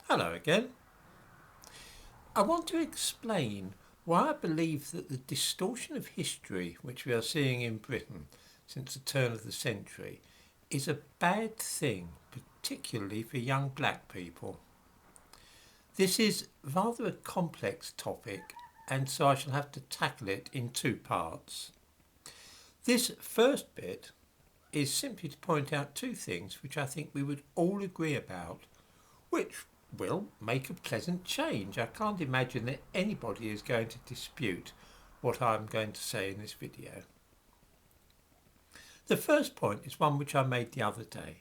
Hello again. I want to explain why I believe that the distortion of history which we are seeing in Britain since the turn of the century is a bad thing, particularly for young black people. This is rather a complex topic, and so I shall have to tackle it in two parts. This first bit is simply to point out two things which I think we would all agree about, which will make a pleasant change. I can't imagine that anybody is going to dispute what I'm going to say in this video. The first point is one which I made the other day,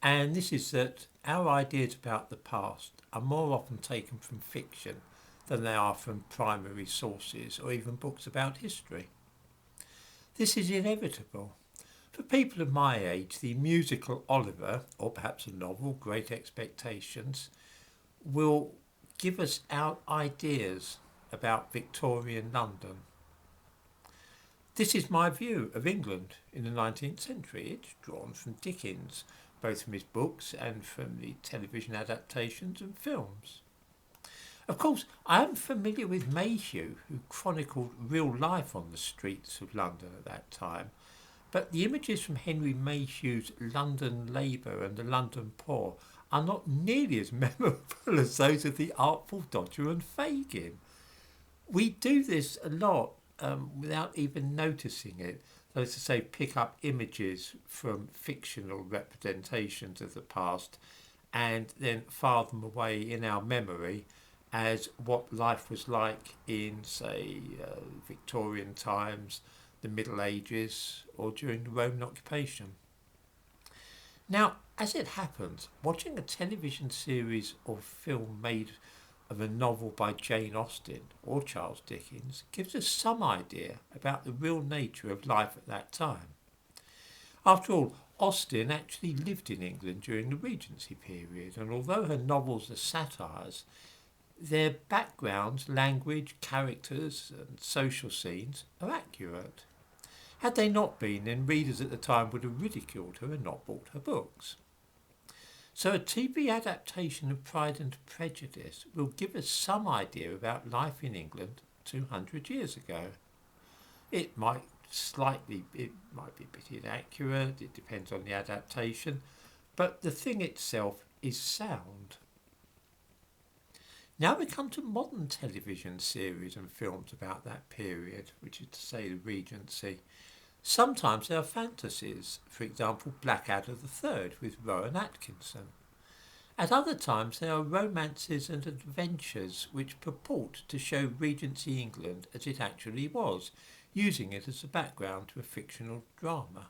and this is that our ideas about the past are more often taken from fiction than they are from primary sources or even books about history. This is inevitable. For people of my age, the musical Oliver, or perhaps a novel, Great Expectations, will give us our ideas about Victorian London. This is my view of England in the 19th century. It's drawn from Dickens, both from his books and from the television adaptations and films. Of course, I am familiar with Mayhew, who chronicled real life on the streets of London at that time, but the images from Henry Mayhew's London Labour and the London Poor are not nearly as memorable as those of the Artful Dodger and Fagin. We do this a lot without even noticing it. That is to say, pick up images from fictional representations of the past and then file them away in our memory as what life was like in, say, Victorian times, the Middle Ages, or during the Roman occupation. Now, as it happens, watching a television series or film made of a novel by Jane Austen or Charles Dickens gives us some idea about the real nature of life at that time. After all, Austen actually lived in England during the Regency period, and although her novels are satires, their backgrounds, language, characters, and social scenes are accurate. Had they not been, then readers at the time would have ridiculed her and not bought her books. So a TV adaptation of Pride and Prejudice will give us some idea about life in England 200 years ago. It might be a bit inaccurate, it depends on the adaptation, but the thing itself is sound. Now we come to modern television series and films about that period, which is to say the Regency. Sometimes they are fantasies, for example Blackadder III with Rowan Atkinson. At other times they are romances and adventures which purport to show Regency England as it actually was, using it as a background to a fictional drama.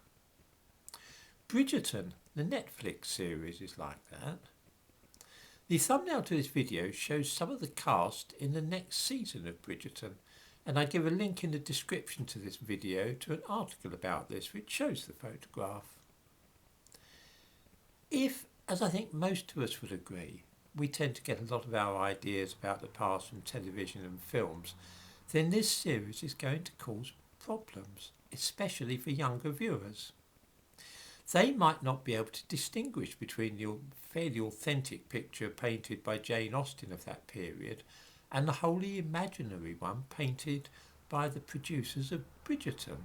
Bridgerton, the Netflix series, is like that. The thumbnail to this video shows some of the cast in the next season of Bridgerton, and I give a link in the description to this video to an article about this which shows the photograph. If, as I think most of us would agree, we tend to get a lot of our ideas about the past from television and films, then this series is going to cause problems, especially for younger viewers. They might not be able to distinguish between the fairly authentic picture painted by Jane Austen of that period and the wholly imaginary one painted by the producers of Bridgerton.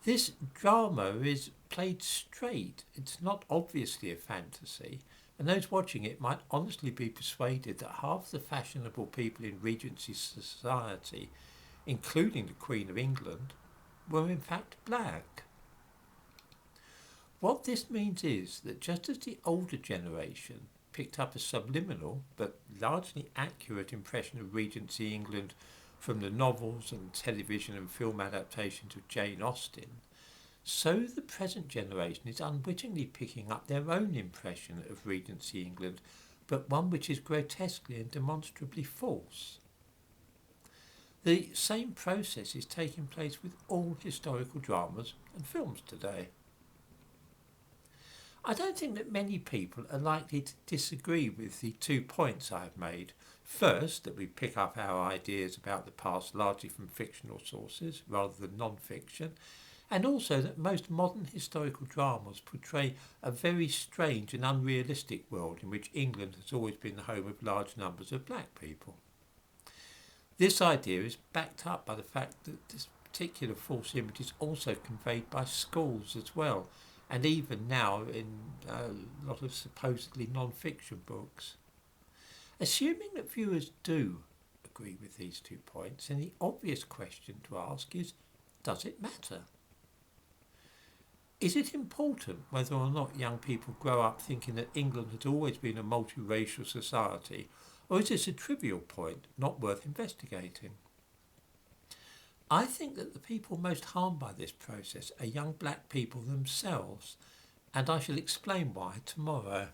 This drama is played straight. It's not obviously a fantasy, and those watching it might honestly be persuaded that half the fashionable people in Regency society, including the Queen of England, were in fact black. What this means is that just as the older generation picked up a subliminal but largely accurate impression of Regency England from the novels and television and film adaptations of Jane Austen, so the present generation is unwittingly picking up their own impression of Regency England, but one which is grotesquely and demonstrably false. The same process is taking place with all historical dramas and films today. I don't think that many people are likely to disagree with the 2 points I have made. First, that we pick up our ideas about the past largely from fictional sources rather than non-fiction, and also that most modern historical dramas portray a very strange and unrealistic world in which England has always been the home of large numbers of black people. This idea is backed up by the fact that this particular false image is also conveyed by schools as well, and even now in a lot of supposedly non-fiction books. Assuming that viewers do agree with these 2 points, then the obvious question to ask is, does it matter? Is it important whether or not young people grow up thinking that England has always been a multiracial society, or is this a trivial point not worth investigating? I think that the people most harmed by this process are young black people themselves, and I shall explain why tomorrow.